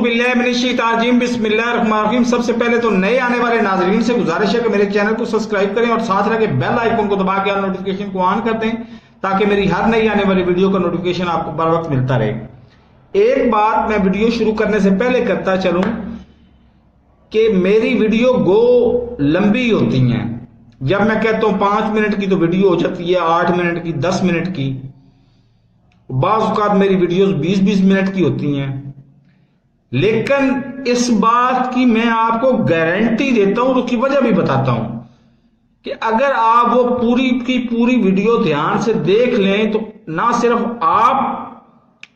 बिल्लाहि मिनश्शैतानिर्रजीम बिस्मिल्लाहिर्रहमानिर्रहीम। सबसे पहले तो नए आने वाले नाजरीन से गुजारिश है कि मेरे चैनल को सब्सक्राइब करें और साथ रखे बेल आइकन को दबा के ऑल नोटिफिकेशन को ऑन कर दें ताकि मेरी हर नई आने वाली वीडियो का नोटिफिकेशन आपको बर वक्त मिलता रहे। एक बात मैं वीडियो शुरू करने से पहले करता चलूं कि मेरी वीडियो गो लंबी होती हैं। जब मैं कहता हूं 5 मिनट की तो वीडियो हो जाती है 8 मिनट की, 10 मिनट की। बाज़ औक़ात मेरी वीडियोस 20-20 मिनट की होती हैं। लेकिन इस बात की मैं आपको गारंटी देता हूं, उसकी वजह भी बताता हूं कि अगर आप वो पूरी की पूरी वीडियो ध्यान से देख लें तो ना सिर्फ आप,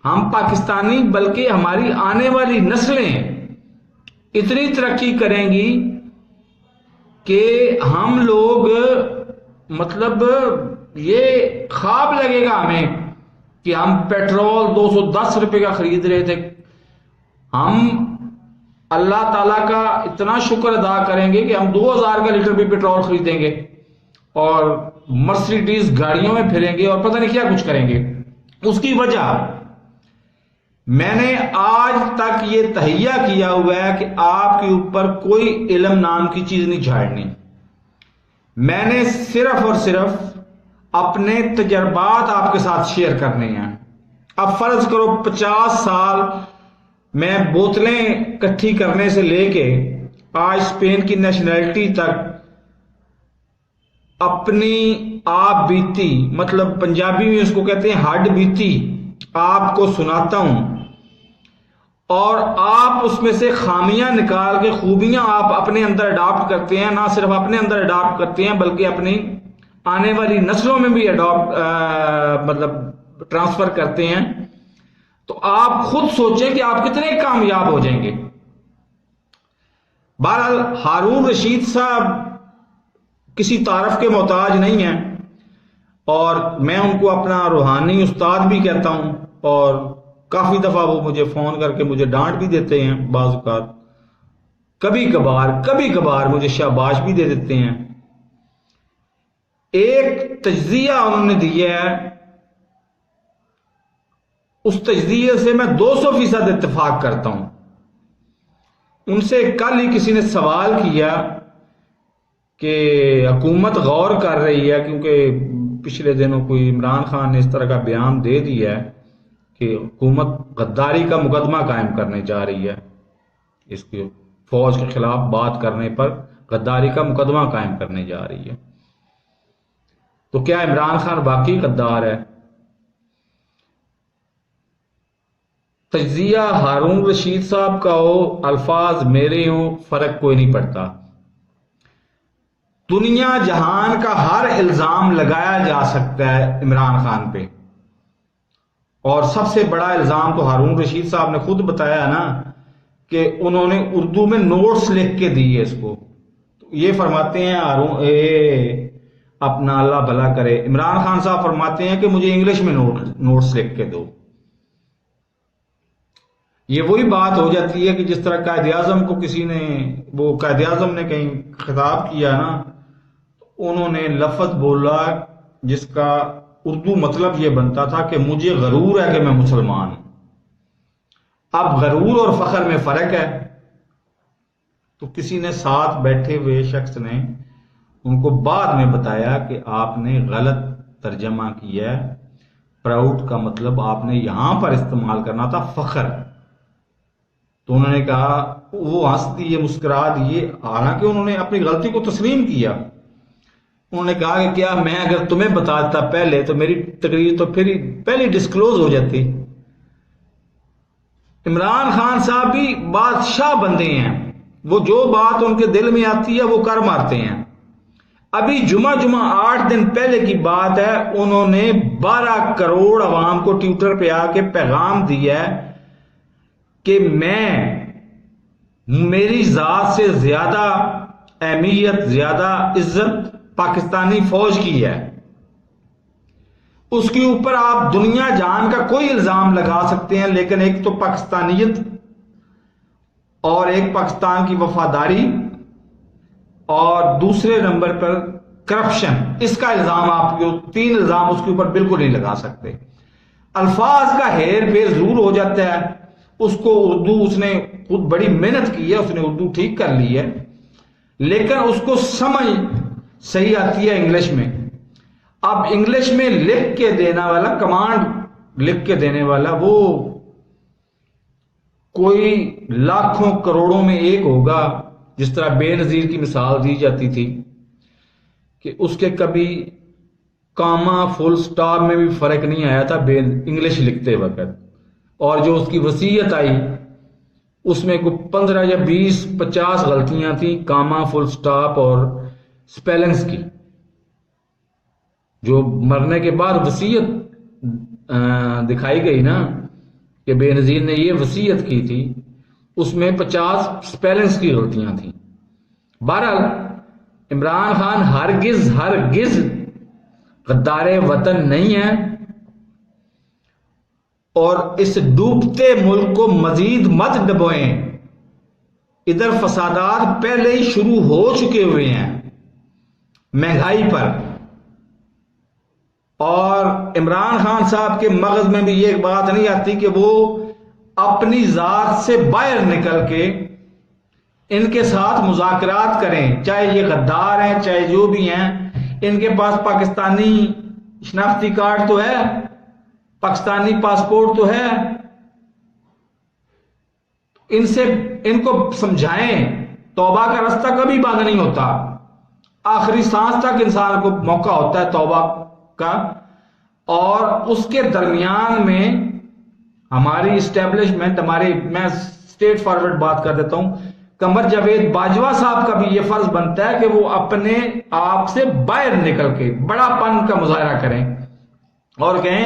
हम पाकिस्तानी, बल्कि हमारी आने वाली नस्लें इतनी तरक्की करेंगी कि हम लोग, मतलब ये ख्वाब लगेगा हमें कि हम पेट्रोल 210 रुपए का खरीद रहे थे। हम अल्लाह ताला का इतना शुक्र अदा करेंगे कि हम 2000 का लीटर भी पेट्रोल खरीदेंगे और मर्सिडीज गाड़ियों में फिरेंगे और पता नहीं क्या कुछ करेंगे। उसकी वजह मैंने आज तक ये तहैया किया हुआ है कि आपके ऊपर कोई इल्म नाम की चीज नहीं झाड़नी। मैंने सिर्फ और सिर्फ अपने तजर्बात आपके साथ शेयर करने हैं। अब फर्ज करो 50 साल मैं बोतलें इकट्ठी करने से लेके आज स्पेन की नेशनैलिटी तक अपनी आप बीती, मतलब पंजाबी में उसको कहते हैं हड बीती, आपको सुनाता हूं और आप उसमें से खामियां निकाल के खूबियां आप अपने अंदर अडॉप्ट करते हैं। ना सिर्फ अपने अंदर अडॉप्ट करते हैं बल्कि अपनी आने वाली नस्लों में भी मतलब ट्रांसफर करते हैं। तो आप खुद सोचें कि आप कितने कामयाब हो जाएंगे। बहरहाल हारून रशीद साहब किसी तारफ के मोहताज नहीं हैं और मैं उनको अपना रूहानी उस्ताद भी कहता हूं और काफी दफा वो मुझे फोन करके मुझे डांट भी देते हैं। बाज़ औक़ात कभी कभार मुझे शाबाश भी दे देते हैं। एक तज्जिया उन्होंने दिया है, उस तज्जिये से मैं 200% इत्तेफाक करता हूं। उनसे कल ही किसी ने सवाल किया कि हुकूमत गौर कर रही है, क्योंकि पिछले दिनों कोई इमरान खान ने इस तरह का बयान दे दिया है कि हुकूमत गद्दारी का मुकदमा कायम करने जा रही है। इसके फौज के खिलाफ बात करने पर गद्दारी का मुकदमा कायम करने जा रही है। तो क्या इमरान खान वाकई गद्दार है? तज्जिया हारून रशीद साहब का हो, अल्फाज मेरे हो, फर्क कोई नहीं पड़ता। दुनिया जहान का हर इल्जाम लगाया जा सकता है इमरान खान पे और सबसे बड़ा इल्जाम तो हारून रशीद साहब ने खुद बताया ना कि उन्होंने उर्दू में नोट्स लिख के दिए इसको। तो ये फरमाते हैं हारून अपना अल्लाह भला करे, इमरान खान साहब फरमाते हैं कि मुझे इंग्लिश में नोट्स लिख के दो। ये वही बात हो जाती है कि जिस तरह कायदे आजम को किसी ने, वो कायदे आजम ने कहीं खिताब किया ना, उन्होंने लफ्ज बोला जिसका उर्दू मतलब यह बनता था कि मुझे गरूर है कि मैं मुसलमान हूं। अब गरूर और फख्र में फर्क है। तो किसी ने साथ बैठे हुए शख्स ने उनको बाद में बताया कि आपने गलत तर्जमा किया है। प्राउड का मतलब आपने यहां पर इस्तेमाल करना था फख्र। तो उन्होंने कहा, वो हंस दिए, मुस्कुरा दिए, हालांकि उन्होंने अपनी गलती को तस्लीम किया। उन्होंने कहा कि क्या मैं अगर तुम्हें बता देता पहले तो मेरी तकरीर तो फिर पहले डिस्क्लोज हो जाती। इमरान खान साहब भी बादशाह बंदे हैं, वो जो बात उनके दिल में आती है वो कर मारते हैं। अभी जुमा 8 दिन पहले की बात है, उन्होंने 12 करोड़ अवाम को ट्विटर पे आके पैगाम दिया है कि मेरी जात से ज्यादा अहमियत, ज्यादा इज्जत पाकिस्तानी फौज की है। उसके ऊपर आप दुनिया जान का कोई इल्जाम लगा सकते हैं, लेकिन एक तो पाकिस्तानियत और एक पाकिस्तान की वफादारी और दूसरे नंबर पर करप्शन, इसका इल्जाम आपको 3 इल्जाम उसके ऊपर बिल्कुल नहीं लगा सकते। अल्फाज का हेर फेर जरूर हो जाता है اس کو اردو اس نے خود بڑی محنت کی ہے، اس نے اردو ٹھیک کر لی ہے، لیکن اس کو سمجھ صحیح آتی ہے انگلش میں۔ اب انگلش میں لکھ کے دینا والا، کمانڈ لکھ کے دینے والا، وہ کوئی لاکھوں کروڑوں میں ایک ہوگا۔ جس طرح بے نظیر کی مثال دی جاتی تھی کہ اس کے کبھی کاما فل سٹاپ میں بھی فرق نہیں آیا تھا انگلش لکھتے وقت، اور جو اس کی وصیت آئی اس میں کوئی 15 یا 20 50 غلطیاں تھیں کاما فل سٹاپ اور سپیلنگز کی۔ جو مرنے کے بعد وصیت دکھائی گئی نا کہ بے نظیر نے یہ وصیت کی تھی، اس میں 50 سپیلنگز کی غلطیاں تھیں۔ بہرحال عمران خان ہرگز غدار وطن نہیں ہے، اور اس ڈوبتے ملک کو مزید مت ڈبوئیں۔ ادھر فسادات پہلے ہی شروع ہو چکے ہوئے ہیں مہنگائی پر، اور عمران خان صاحب کے مغز میں بھی یہ بات نہیں آتی کہ وہ اپنی ذات سے باہر نکل کے ان کے ساتھ مذاکرات کریں، چاہے یہ غدار ہیں چاہے جو بھی ہیں۔ ان کے پاس پاکستانی شناختی کارڈ تو ہے، پاکستانی پاسپورٹ تو ہے، ان کو سمجھائیں توبہ کا رستہ کبھی بند نہیں ہوتا، آخری سانس تک انسان کو موقع ہوتا ہے توبہ کا، اور اس کے درمیان میں ہماری اسٹیبلشمنٹ، میں اسٹیٹ فارورڈ بات کر دیتا ہوں، قمر جاوید باجوہ صاحب کا بھی یہ فرض بنتا ہے کہ وہ اپنے آپ سے باہر نکل کے بڑا پن کا مظاہرہ کریں اور کہیں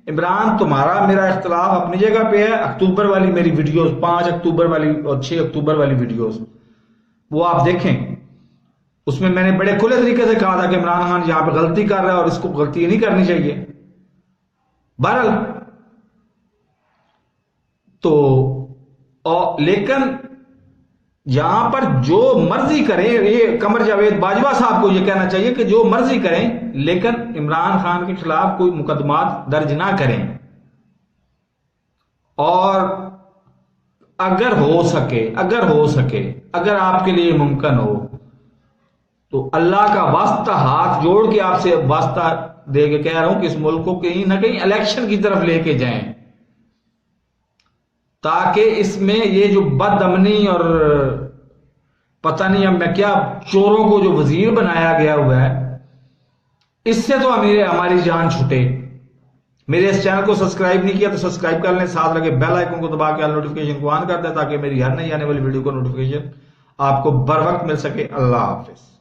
عمران تمہارا میرا اختلاف اپنی جگہ پہ ہے، اکتوبر والی میری ویڈیوز، 5 اکتوبر والی اور 6 اکتوبر والی ویڈیوز وہ آپ دیکھیں، اس میں نے بڑے کھلے طریقے سے کہا تھا کہ عمران خان یہاں پہ غلطی کر رہا ہے اور اس کو غلطی نہیں کرنی چاہیے۔ بہرحال لیکن یہاں پر جو مرضی کریں، یہ قمر جاوید باجوہ صاحب کو یہ کہنا چاہیے کہ جو مرضی کریں لیکن عمران خان کے خلاف کوئی مقدمات درج نہ کریں، اور اگر ہو سکے اگر آپ کے لیے ممکن ہو تو اللہ کا واسطہ ہاتھ جوڑ کے آپ سے واسطہ دے کے کہہ رہا ہوں کہ اس ملک کو کہیں نہ کہیں الیکشن کی طرف لے کے جائیں، تاکہ اس میں یہ جو بد امنی اور پتہ نہیں اب میں کیا چوروں کو جو وزیر بنایا گیا ہوا ہے، اس سے تو ہماری جان چھوٹے۔ میرے اس چینل کو سبسکرائب نہیں کیا تو سبسکرائب کر لیں، ساتھ لگے بیل آئیکن کو دبا کے نوٹیفیکیشن کو آن کر دیں تاکہ میری ہر نئی آنے والی ویڈیو کو نوٹیفیکیشن آپ کو بر وقت مل سکے۔ اللہ حافظ۔